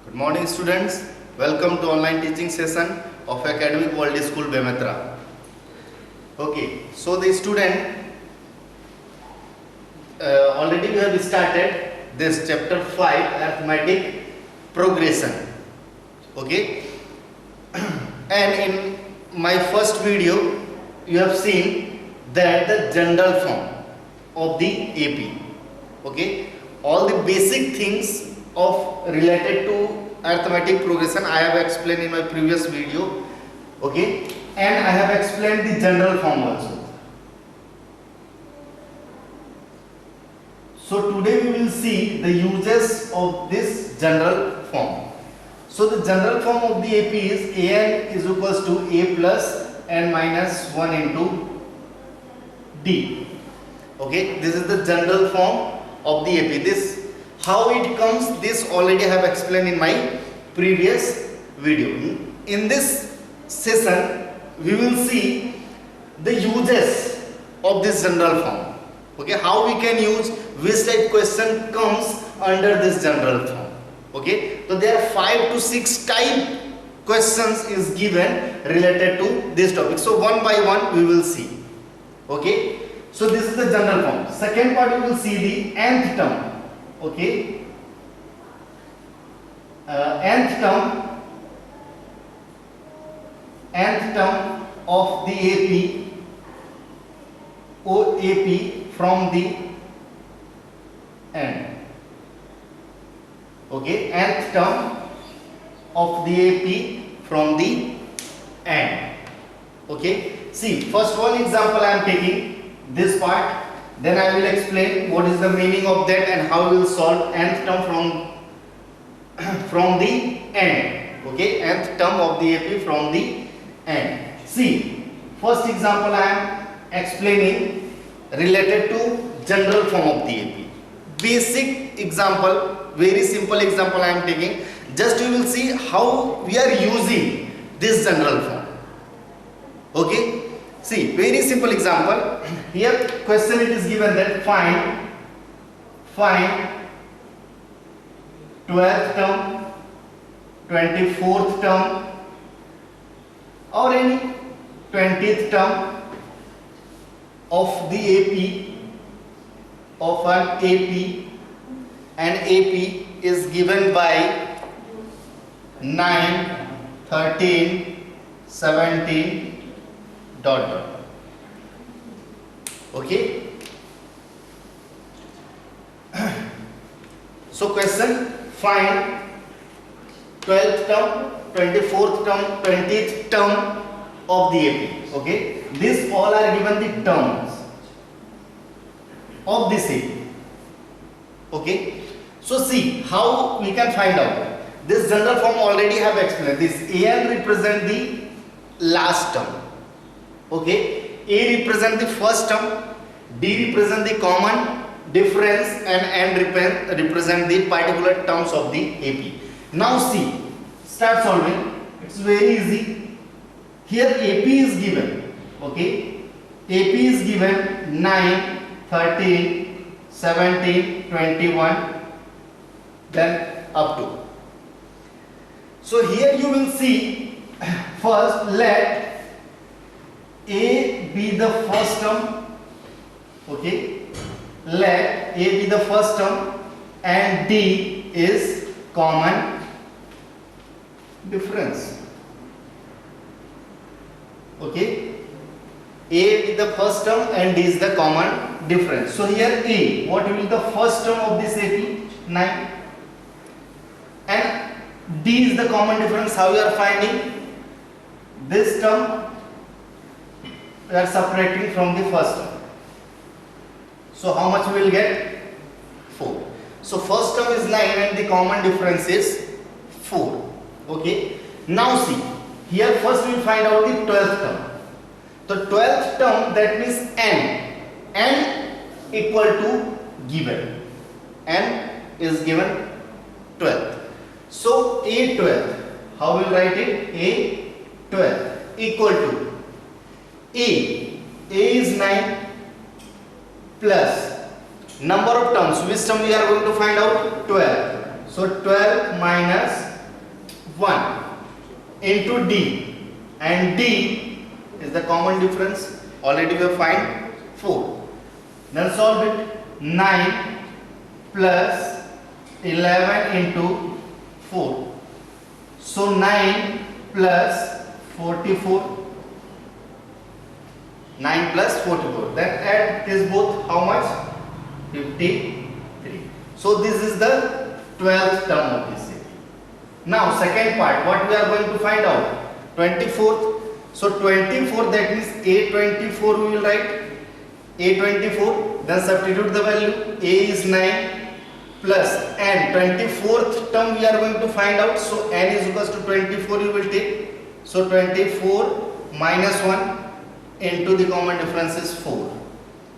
Good morning students, welcome to online teaching session of Academic World School Bemetra. Okay, so the student already we have started this chapter 5 arithmetic progression. Okay, and in my first video you have seen that the general form of the AP. Okay, all the basic things of related to arithmetic progression I have explained in my previous video. Okay, and I have explained the general form also. So today we will see the uses of this general form. So the general form of the AP is an is equals to a plus n minus 1 into d. Okay, this is the general form of the AP. This how it comes, this already I have explained in my previous video. In this session we will see the uses of this general form. Okay, how we can use, which type question comes under this general form. Okay, so there are 5 to 6 type questions is given related to this topic. So one by one we will see. Okay, so this is the general form. Second part we will see the nth term. Okay, nth term of the AP or AP from the end. Okay, nth term of the AP from the end. Okay, see, first one example I am taking this part, then I will explain what is the meaning of that and how we will solve nth term from the end. Okay, nth term of the AP from the end. See, first example I am explaining related to general form of the AP. Basic example, very simple example I am taking. Just you will see how we are using this general form. Okay, see, very simple example. Here question it is given that find 12th term, 24th term or any 20th term of the AP of an AP, and AP is given by 9, 13, 17 dot. Okay, so question, find 12th term, 24th term, 20th term of the AP. Okay, these all are given the terms of this AP. Okay, so see how we can find out. This general form already have explained. This an represent the last term. Okay, a represent the first term, d represent the common difference, and n represent the particular terms of the AP. Now see, start solving. It's very easy. Here AP is given. Okay, AP is given 9, 13, 17, 21, then up to. So here you will see, first let A be the first term. Okay, let A be the first term and D is common difference. Okay, A be the first term and D is the common difference. So here A, what will be the first term of this AP? 9, and D is the common difference. How we are finding? This term we are separating from the first term. So how much we will get? 4. So first term is 9 and the common difference is 4. Okay, now see, here first we will find out the 12th term. The 12th term, that means n equal to given, n is given 12th. So a 12th, how we will write it? A 12th equal to a is 9 plus number of terms. Which term we are going to find out? 12. So 12 minus 1 into D, and D is the common difference. Already we have find 4. Then solve it. 9 plus 11 into 4. So 9 plus 44. 9 plus 44. Then add this both. How much? 53. So this is the 12th term of this AP. Now second part, what we are going to find out? 24th. So 24, that means A24 we will write. A24, then substitute the value. A is 9 plus n. 24th term we are going to find out. So n is equals to 24 you will take. So 24 minus 1 into the common difference is 4.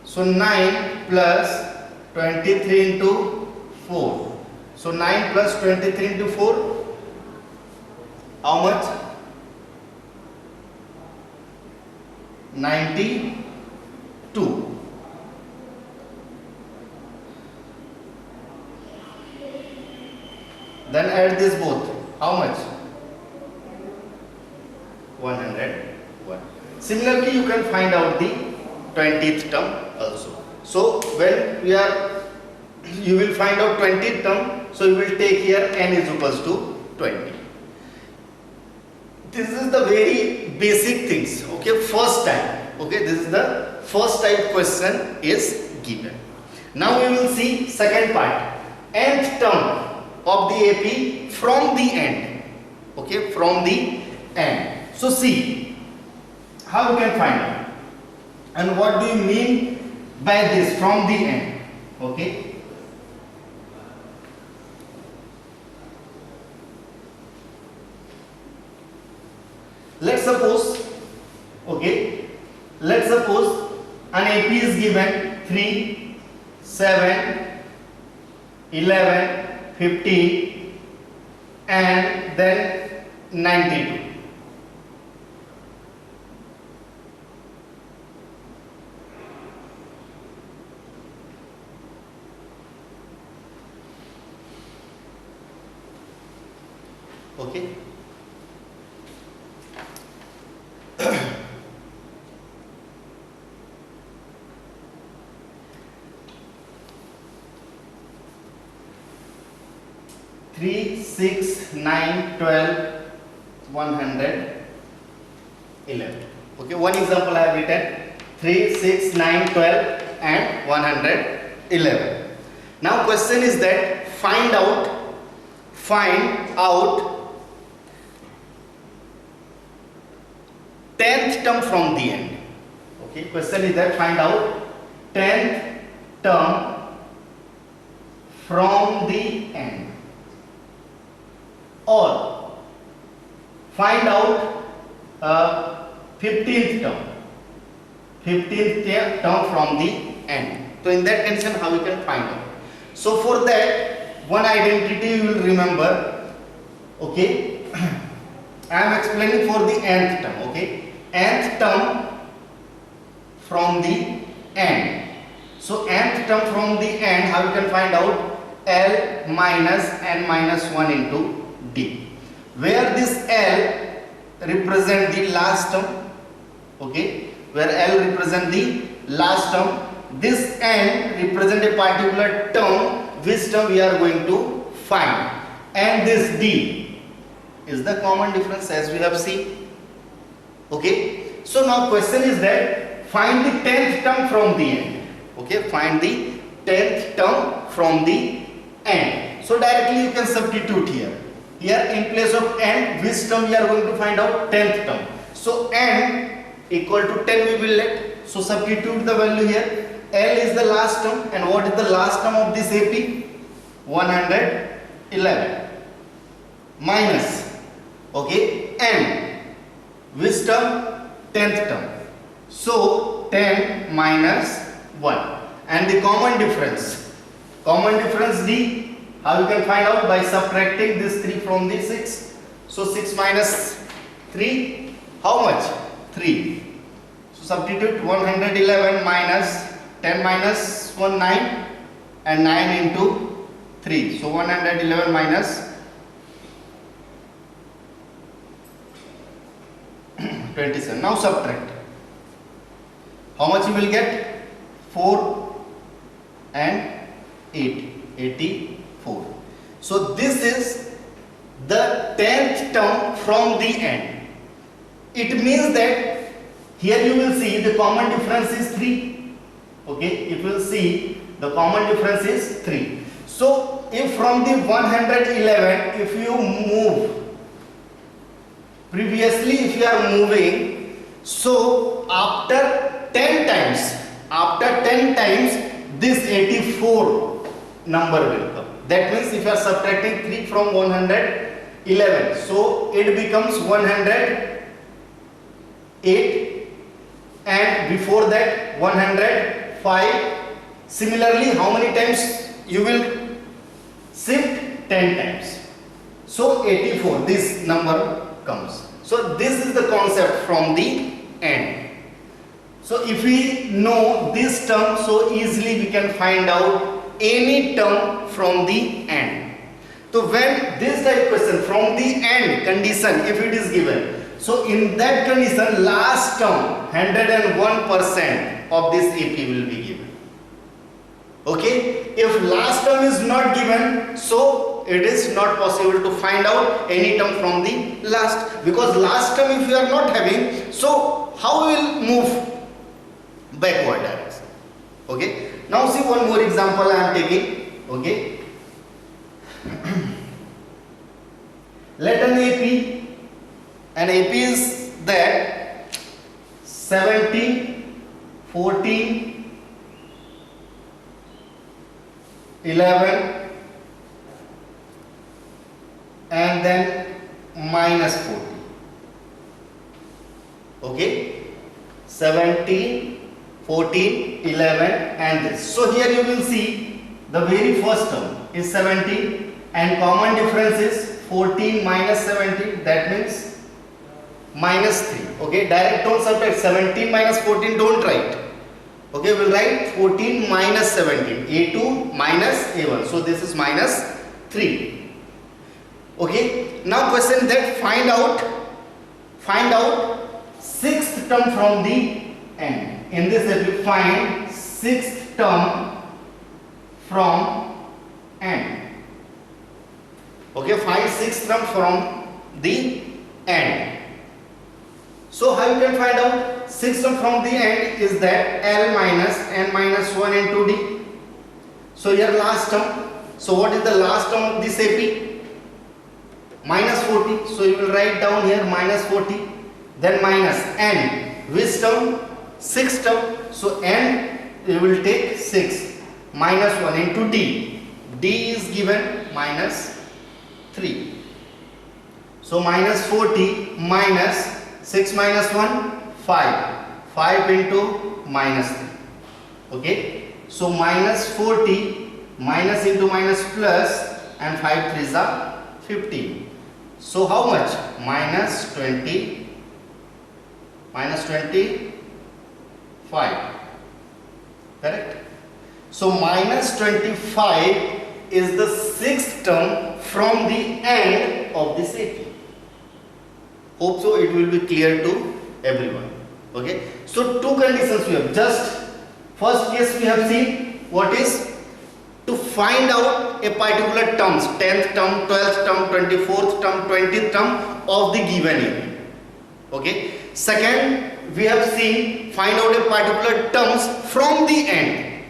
So 9 plus 23 into 4. So 9 plus 23 into 4. How much? 92. Then add this both. How much? 101. Similarly, you can find out the 20th term also. So when you will find out 20th term. So you will take here n is equals to 20. This is the very basic things. Okay, first type. Okay, this is the first type question is given. Now we will see second part. Nth term of the AP from the end. Okay, from the end. So see how you can find out. And what do you mean by this from the end? Okay. Let's suppose, an AP is given 3, 7, 11, 15 and then 92. Okay. 3, 6, 9, 12, 111. Okay, one example I have written 3, 6, 9, 12 and 111. Now question is that find out 10th term from the end. Okay, question is that find out 10th term from the end. Or find out 15th term from the end. So in that condition, how we can find out? So for that, one identity you will remember. Okay, I am explaining for the nth term. Okay, nth term from the end. So nth term from the end, how you can find out? L minus n minus 1 into D, where this L represent the last term. Okay, where L represent the last term, this N represent a particular term, which term we are going to find, and this D is the common difference as we have seen. Okay, so now question is that find the 10th term from the end. Okay, find the 10th term from the end. So directly you can substitute here. Here in place of n, which term we are going to find out? 10th term. So n equal to 10 we will let. So substitute the value here. L is the last term, and what is the last term of this AP? 111 minus, okay, n, which term? 10th term. So 10 minus 1, and the common difference D. How you can find out? By subtracting this 3 from the 6. So 6 minus 3, how much? 3. So substitute 111 minus 10 minus 1, 9, and 9 into 3. So 111 minus 27. Now subtract. How much you will get? 4 and 8. 84. So this is the 10th term from the end. It means that here you will see the common difference is 3. Okay, you will see the common difference is 3. So if from the 111, if you move, previously if you are moving, so after 10 times this 84 number will come. That means if you are subtracting 3 from 111, so it becomes 108, and before that 105. Similarly, how many times you will shift? 10 times. So 84, this number comes. So this is the concept from the end. So if we know this term, so easily we can find out any term from the end. So when this type question from the end condition, if it is given, so in that condition last term 101% of this AP will be given. Okay, if last term is not given, so it is not possible to find out any term from the last, because last term if you are not having, so how we will move backward direction. Okay, now see one more example I am taking. Okay, let an AP is that 70, 14, 11 and then minus 40. Okay, 17, 14, 11 and this. So here you will see the very first term is 17 and common difference is 14 minus 17, that means minus 3. Okay, direct don't subtract. 17 minus 14 don't write. Okay, we'll write 14 minus 17, A2 minus A1. So this is minus 3. Okay, now question that find out sixth term from the end. In this step we find sixth term from end. Okay, find sixth term from the end. So how you can find out sixth term from the end is that L minus n minus 1 into D. So here last term. So what is the last term of this AP? Minus 40. So you will write down here minus 40. Then minus n. Which term? Sixth term. So n you will take 6. Minus 1 into D. D is given minus 3. So minus 40 minus 6 minus 1, 5. 5 into minus 3. Okay. So minus 40 minus into minus plus and 5 3s are 15. So how much? Minus 20. Minus 25. Correct? So minus 25 is the sixth term from the end of this AP. Hope so it will be clear to everyone. Okay. So two conditions we have. Just first case we have seen what is to find out a particular terms, 10th term, 12th term, 24th term, 20th term of the given AP. Okay. Second we have seen find out a particular terms from the end.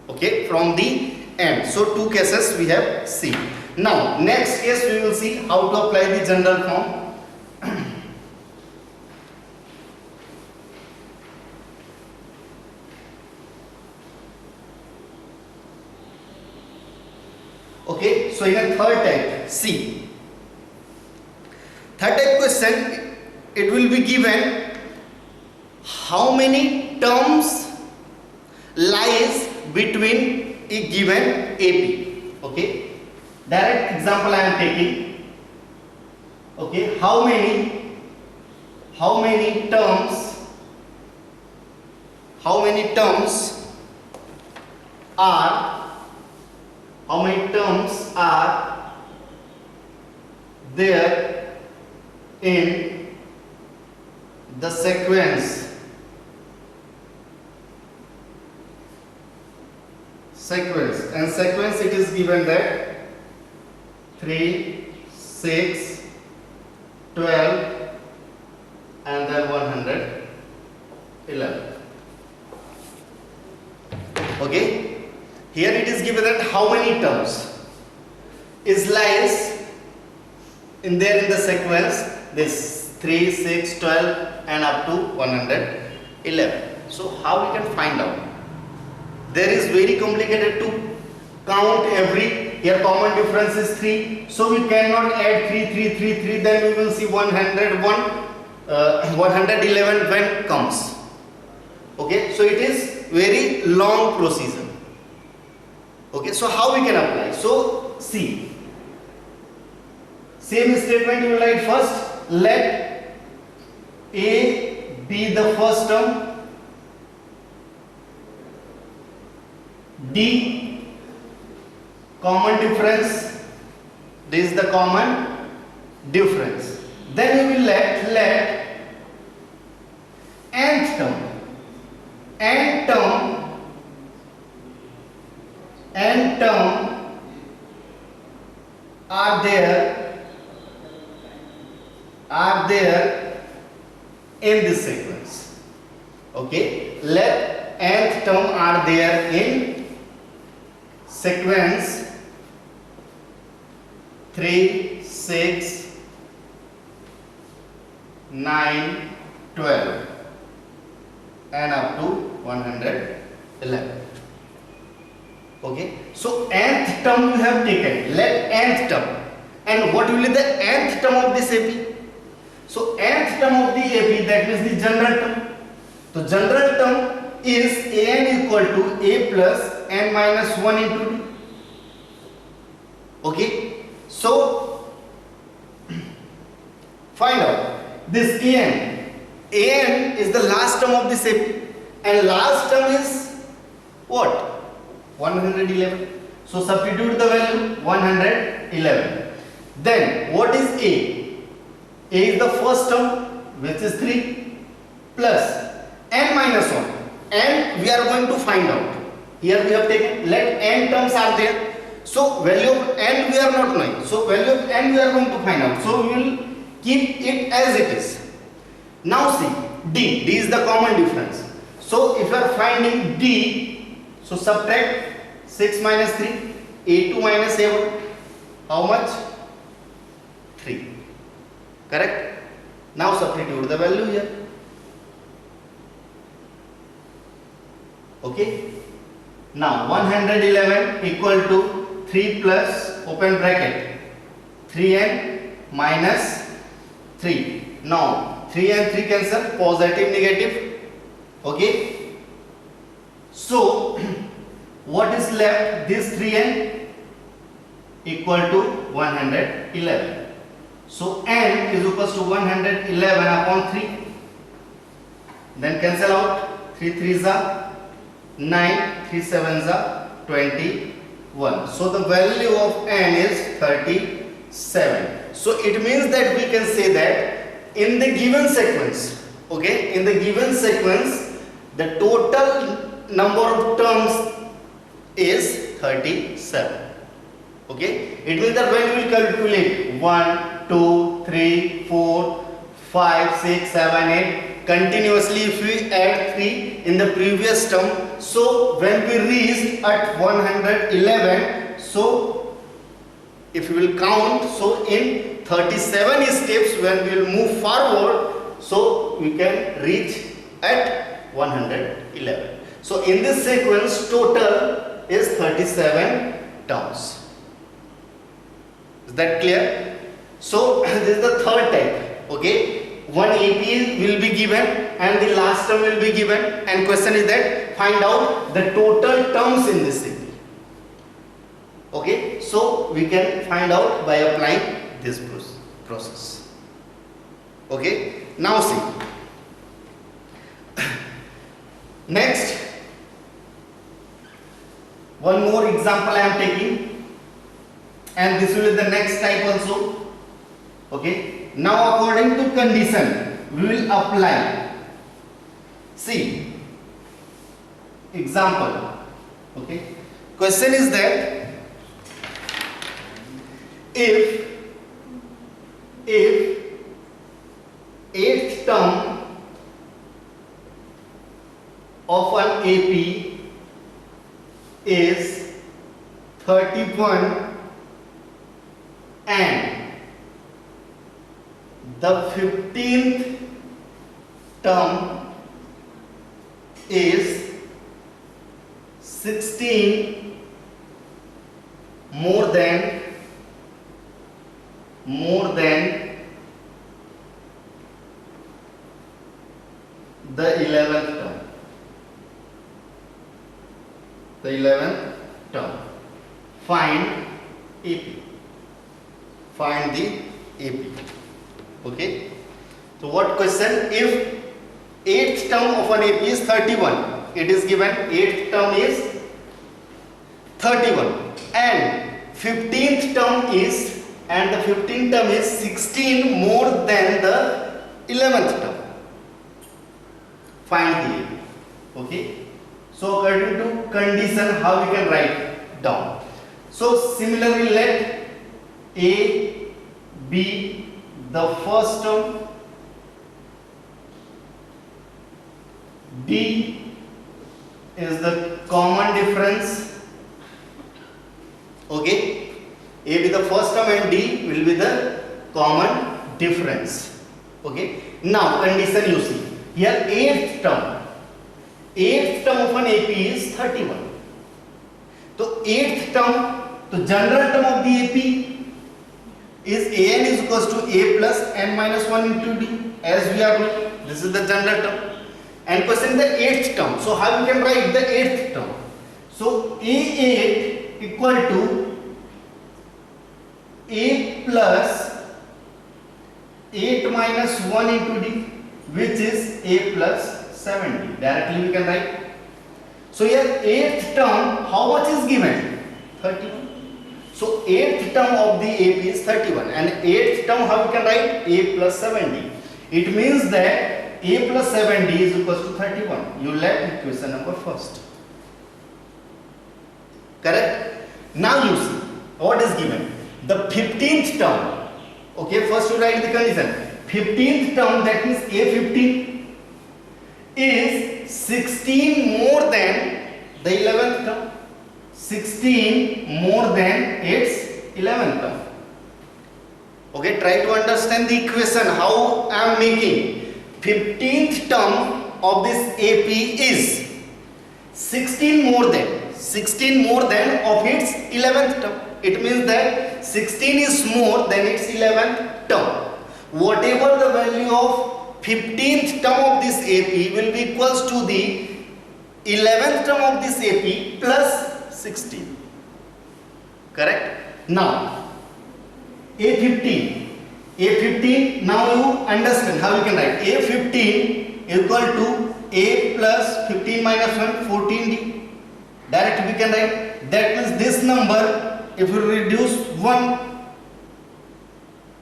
Okay, from the end. So two cases we have seen. Now next case we will see how to apply the general form. Okay, so in a third type, C. Third type question, it will be given how many terms lies between a given AP. Okay, direct example I am taking. Okay, how many terms are there in the sequence and sequence it is given that 3, 6, 12 and then 111. Okay, here it is given that how many terms is lies in there in the sequence, this 3, 6, 12 and up to 111. So how we can find out? There is very complicated to count every, here common difference is 3, so we cannot add 3, 3, 3, 3, then we will see 111 when comes. Okay, so it is very long procedure. Okay, so how we can apply? So see, same statement you will write first, let A be the first term, D common difference, this is the common difference. Then we will let nth term are there in this sequence. Okay, let nth term are there in sequence 3, 6, 9, 12 and up to 111. Okay, so nth term you have taken, let nth term, and what will be the nth term of this AP? So nth term of the AP, that means the general term. So general term is an equal to a plus n minus 1 into d. Okay, so find out this an is the last term of this AP, and last term is what? 111. So substitute the value 111. Then what is A? A is the first term, which is 3 plus n minus 1, and we are going to find out. Here we have taken let n terms are there. So value of n we are not knowing. So value of n we are going to find out. So we will keep it as it is. Now see, D is the common difference. So if you are finding D, so subtract 6 minus 3, A2 minus A1. How much? 3. Correct? Now substitute the value here. Okay? Now 111 equal to 3 plus open bracket 3n minus 3. Now 3 and 3 cancel, positive negative. Okay, so what is left? This 3n equal to 111. So n is equals to 111 upon 3. Then cancel out. 3 3s are 9, 3 7s are 21. So the value of n is 37. So it means that we can say that in the given sequence, okay, in the given sequence, the total number of terms is 37. Okay, it means that when we will calculate 1, 2, 3, 4, 5, 6, 7, 8 continuously, if we add 3 in the previous term, so when we reach at 111, so if we will count, so in 37 steps when we will move forward, so we can reach at 111. So in this sequence total is 37 terms. Is that clear? So this is the third type. Okay, one AP will be given and the last term will be given, and question is that find out the total terms in this AP. Okay, so we can find out by applying this process. Okay, now see. Next, one more example I am taking, and this will be the next type also. Okay, now according to condition, we will apply. See, example. Okay. Question is that if eighth term of an AP is 31 and the 15th term is 16 more than the 11th term. The 11th term. Find AP. Find the AP. Okay. So what question? If 8th term of an AP is 31, it is given 8th term is 31 and 15th term is, and the 15th term is 16 more than the 11th term. Find the AP. Okay. So according to condition, how we can write down? So similarly, let A be the first term, D is the common difference. Okay, A be the first term and D will be the common difference. Okay, now condition you see here, eighth term of an AP is 31. So eighth term, the general term of the AP is AN is equals to A plus N minus 1 into D, as we are doing. This is the general term. And question the eighth term. So how we can write the eighth term? So A8 equal to A plus 8 minus 1 into D, which is A plus 70. Directly we can write. So here eighth term, how much is given? 31. So eighth term of the AP is 31 and eighth term how we can write? A plus 70. It means that A plus 70 is equals to 31. You left equation number first. Correct? Now you see what is given. The 15th term. Okay, first you write the condition. 15th term, that means A15 is 16 more than the 11th term. 16 more than its 11th term. Okay, try to understand the equation how I am making. 15th term of this AP is 16 more than of its 11th term. It means that 16 is more than its 11th term. Whatever the value of 15th term of this AP will be equals to the 11th term of this AP plus 16. Correct? Now A15, now you understand how you can write. A15 equal to A plus 15 minus 1, 14D. Directly we can write. That means this number, if you reduce one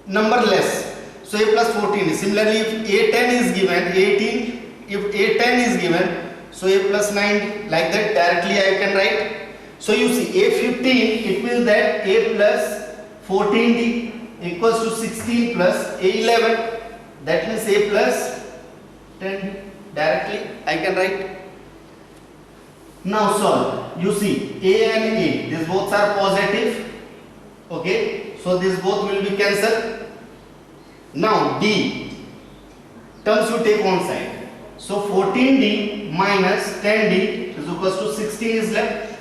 number less, so A plus 14. Similarly, if A10 is given, 18, if A10 is given, so A plus 9, like that directly I can write. So you see A15, it means that A plus 14D equals to 16 plus A11, that means A plus 10. Directly I can write. Now solve. You see A and A, these both are positive. Okay, so these both will be cancelled. Now D terms you take one side. So 14D minus 10D is equals to 16 is left,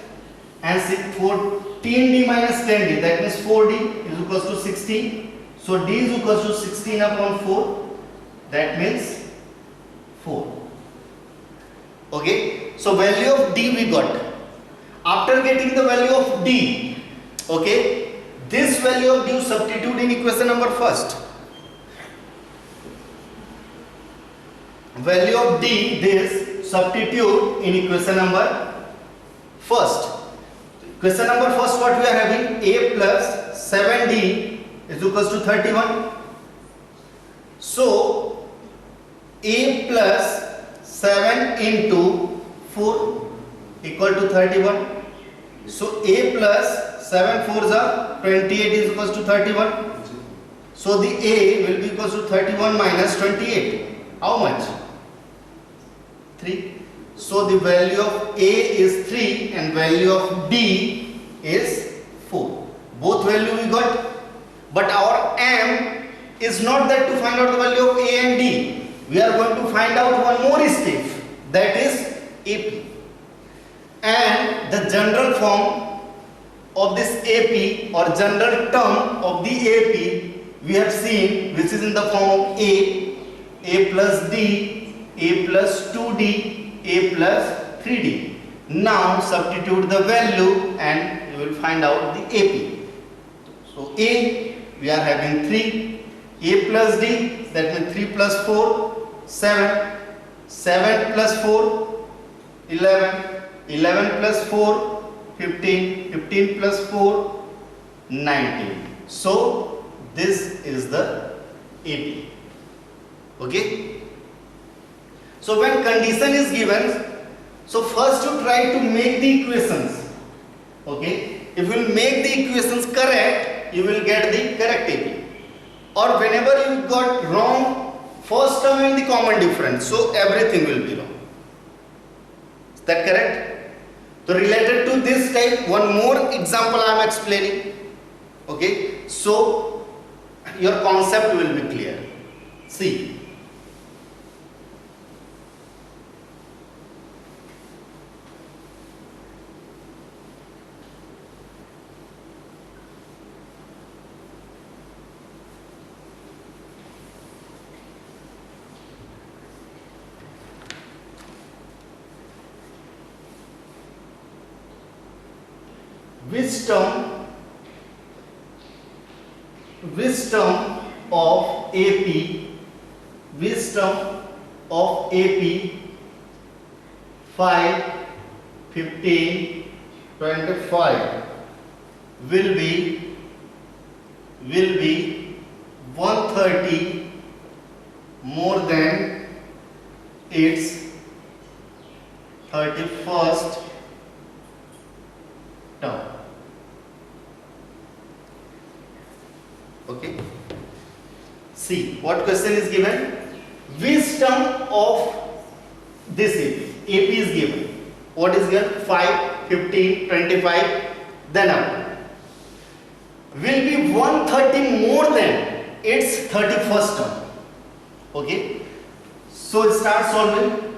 and 14D minus 10D, that means 4D is equals to 16. So D is equals to 16 upon 4, that means 4. Okay, so value of D we got. After getting the value of D, okay, this value of D substitute in equation number first. Value of D, this substitute in equation number first. Question number first, what we are having? A plus 7D is equals to 31. So A plus 7 into 4 equal to 31. So A plus 7 fours are 28 is equals to 31. So the A will be equals to 31 minus 28. How much? 3. So the value of A is 3 and value of B is 4. Both value we got. But our M is not that to find out the value of A and D. We are going to find out one more step, that is AP. And the general form of this AP or general term of the AP we have seen, which is in the form of A plus D, A plus 2D, A plus 3D. Now substitute the value and you will find out the AP. So A, we are having 3, A plus D, that means 3 plus 4, 7, 7 plus 4, 11, 11 plus 4, 15, 15 plus 4, 19. So this is the AP. Okay. So when condition is given, so first you try to make the equations. Okay. If you will make the equations correct, you will get the correct AP. Or whenever you got wrong first term and the common difference, so everything will be wrong. Is that correct? So related to this type, one more example I am explaining. Okay. So your concept will be clear. See. Wisdom of AP 5, 15, 25 will be 130 more than its 31st term. Okay. See what question is given. Wisdom of this AP is given. What is given? 5, 15, 25. Then up will be 130 more than its 31st term. Okay. So start solving.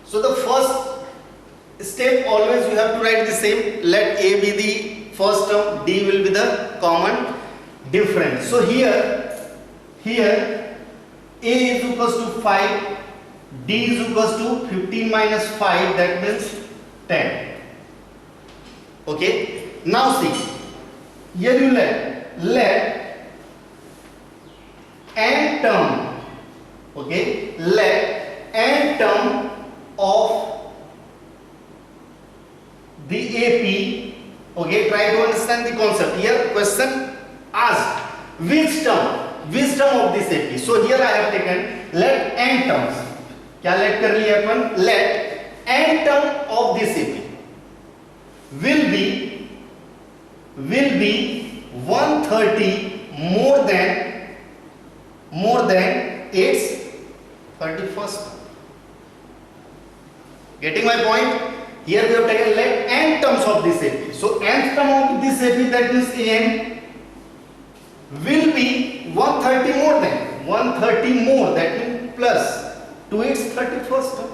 So the first step, always you have to write the same. Let A be the first term, D will be the common difference. So here A is equals to 5, D is equals to 15 minus 5, that means 10. Okay. Now see, here you let n term, okay, let n term of the AP. Okay, try to understand the concept. Here question asked wisdom of this AP. So here I have taken let n terms. क्या let कर लिया अपन? Let n term of this AP will be 130 more than its 31st. Getting my point? Here we have taken let n terms of this AP. So nth term of this AP, that means an, will be 130 more than 130 more, that means plus to its 31st term.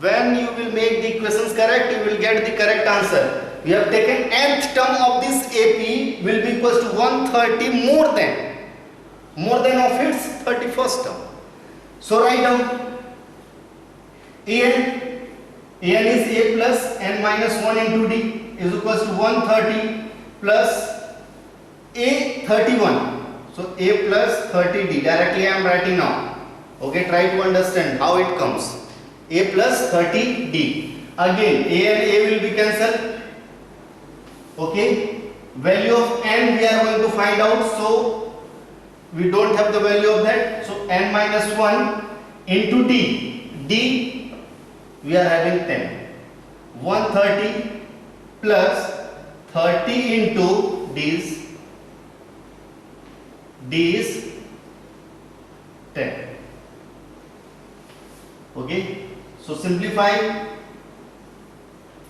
When you will make the equations correct, you will get the correct answer. We have taken nth term of this AP will be equals to 130 more than of its 31st term. So write down an is A plus n minus 1 into D is equals to 130 plus A 31. So A plus 30D directly I am writing now. Okay, try to understand how it comes. A plus 30D. Again A and A will be cancelled. Okay, value of n we are going to find out. So we don't have the value of that, so n minus 1 into d we are having 10. 130 plus 30 into d is 10. Okay, so simplify.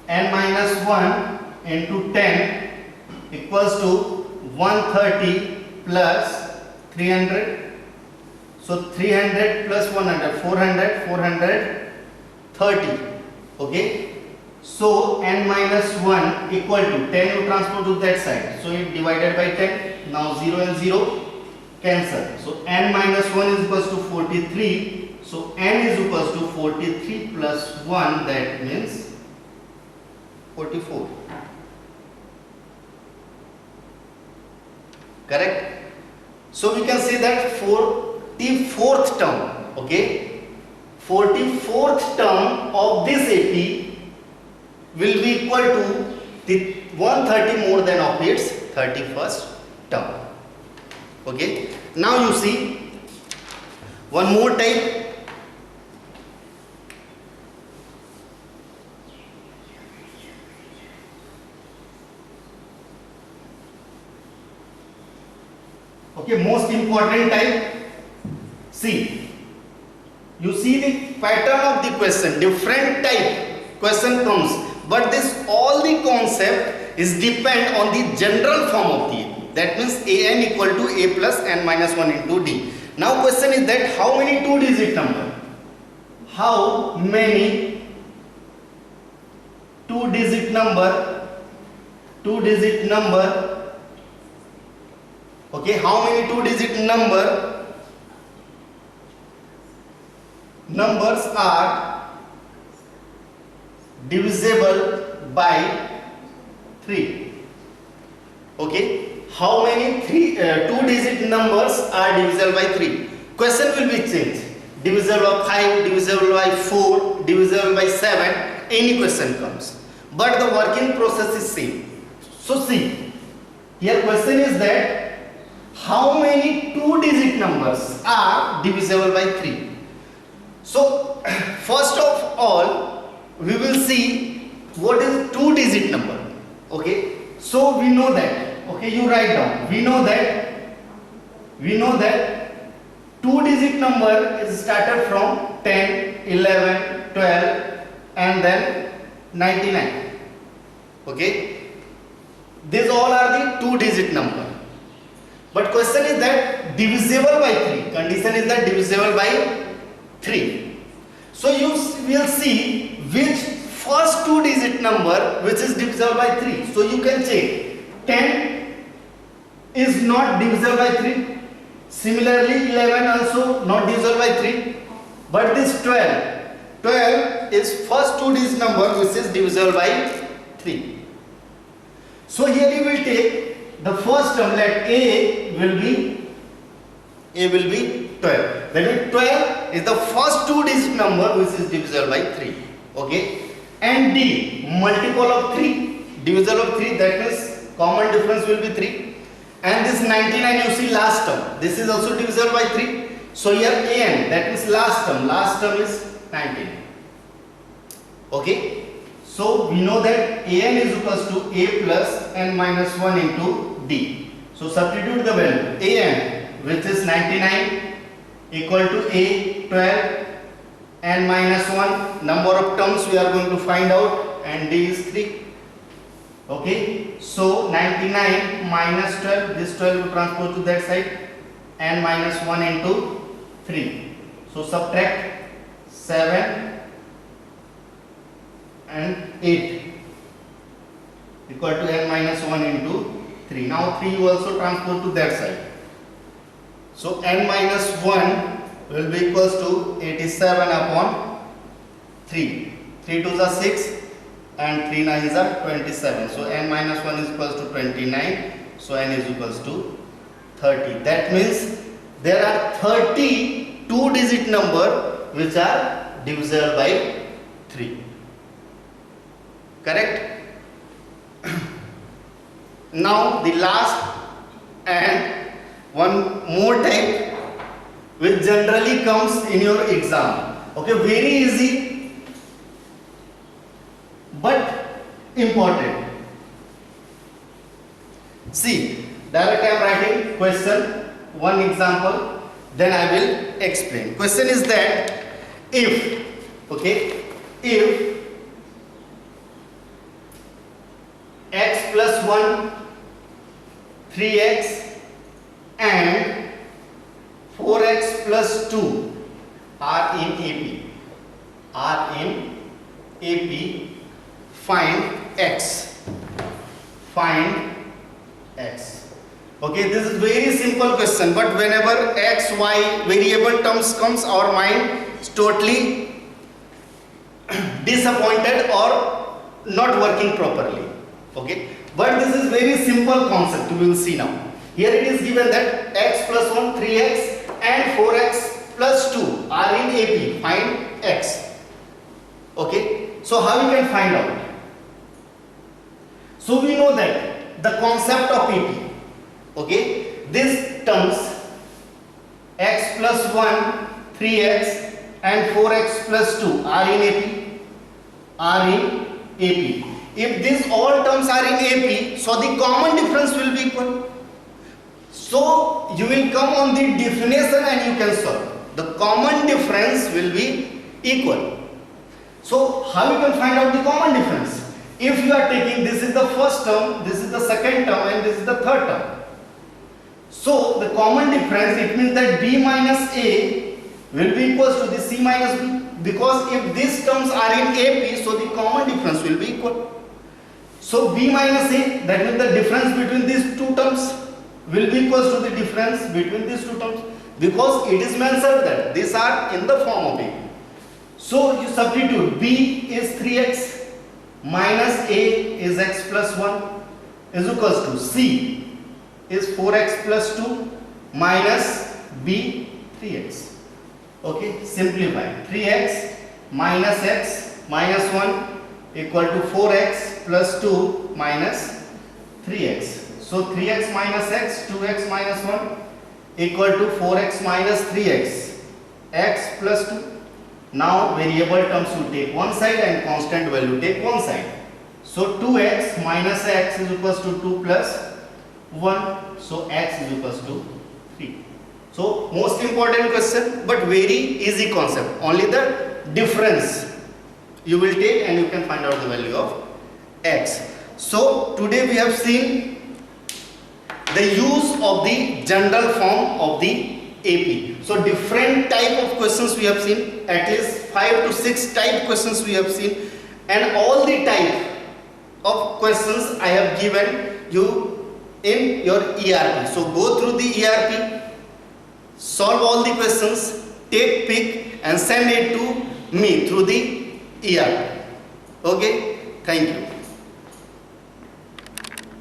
N minus 1 into 10 equals to 130 plus 300. So 300 plus 100, 400, 430. Okay. So n minus 1 equal to 10 you transfer to that side. So it divided by 10. Now 0 and 0 cancel. So n minus 1 is equals to 43. So n is equals to 43 plus 1, that means 44. Correct? So we can say that 44th term, okay, 44th term of this AP will be equal to the 130 more than of its 31st term. Okay, now you see one more type. Okay, most important type. See, you see the pattern of the question, different type question comes, but this all the concept is depend on the general form of the AP. That means an equal to a plus n minus 1 into d. Now question is that how many two-digit number? How many two-digit number? Okay, how many two-digit numbers are divisible by 3? Okay, how many two-digit numbers are divisible by 3? Question will be changed. Divisible by 5, divisible by 4, divisible by 7. Any question comes, but the working process is same. So see, here question is that how many two-digit numbers are divisible by 3? So first of all we will see what is two-digit number. Okay, so we know that, okay, you write down, we know that two-digit number is started from 10, 11, 12 and then 99. Okay, these all are the two-digit number. But question is that divisible by 3. Condition is that divisible by 3. So you will see which first two-digit number which is divisible by 3. So you can check 10 is not divisible by 3. Similarly 11 also not divisible by 3. But this 12 is first two-digit number which is divisible by 3. So here you will take the first term, let a will be 12. That means 12 is the first two-digit number which is divisible by 3. Okay, and d multiple of 3, divisible of 3, that means common difference will be 3. And this 99 you see last term, this is also divisible by 3. So here an, that means last term is 19. Okay, so we know that an is equals to a plus n minus 1 into d. So substitute the value an, which is 99, equal to a 12 n minus 1, number of terms we are going to find out, and d is 3. Okay, so 99 minus 12, this 12 will transpose to that side, n minus 1 into 3. So subtract 7 and 8 equal to n minus 1 into 3. Now 3 you also transpose to that side. So n minus 1 will be equals to 87 upon 3. 3 2s are 6 and 3 9s are 27. So n minus 1 is equals to 29. So n is equals to 30. That means there are 30 two-digit number which are divisible by 3. Correct? Now the last and one more type which generally comes in your exam. Okay, very easy but important. See, directly I am writing question, one example, then I will explain. Question is that if, okay, if x plus 1, 3x and 4x plus 2 are in AP, find x. Okay, this is very simple question, but whenever x, y variable terms comes, our mind is totally disappointed or not working properly. Okay, but this is very simple concept. We will see now. Here it is given that x plus 1, 3x and 4x plus 2 are in AP. Find x. Okay, so how you can find out? So we know that the concept of AP. Okay, these terms x plus 1, 3x and 4x plus 2 are in AP. If these all terms are in AP, so the common difference will be equal. So you will come on the definition and you can solve. The common difference will be equal. So how you can find out the common difference? If you are taking, this is the first term, this is the second term and this is the third term. So the common difference, it means that b minus a will be equals to the c minus b, because if these terms are in AP, so the common difference will be equal. So b minus a, that means the difference between these two terms will be equals to the difference between these two terms, because it is mentioned that these are in the form of AP. So you substitute, b is 3x minus a is x plus 1 is equals to c is 4x plus 2 minus b 3x. Okay, simplify. 3x minus x minus 1 equal to 4x plus 2 minus 3x. So 3x minus x, 2x minus 1 equal to 4x minus 3x, x plus 2. Now variable terms you take one side and constant value take one side. So 2x minus x is equals to 2 plus 1. So x is equals to 3. So most important question but very easy concept. Only the difference you will take and you can find out the value of x. So today we have seen the use of the general form of the AP. So different type of questions we have seen, at least 5 to 6 type questions we have seen, and all the type of questions I have given you in your ERP. So go through the ERP, solve all the questions, take pic and send it to me through the ERP. Okay, thank you.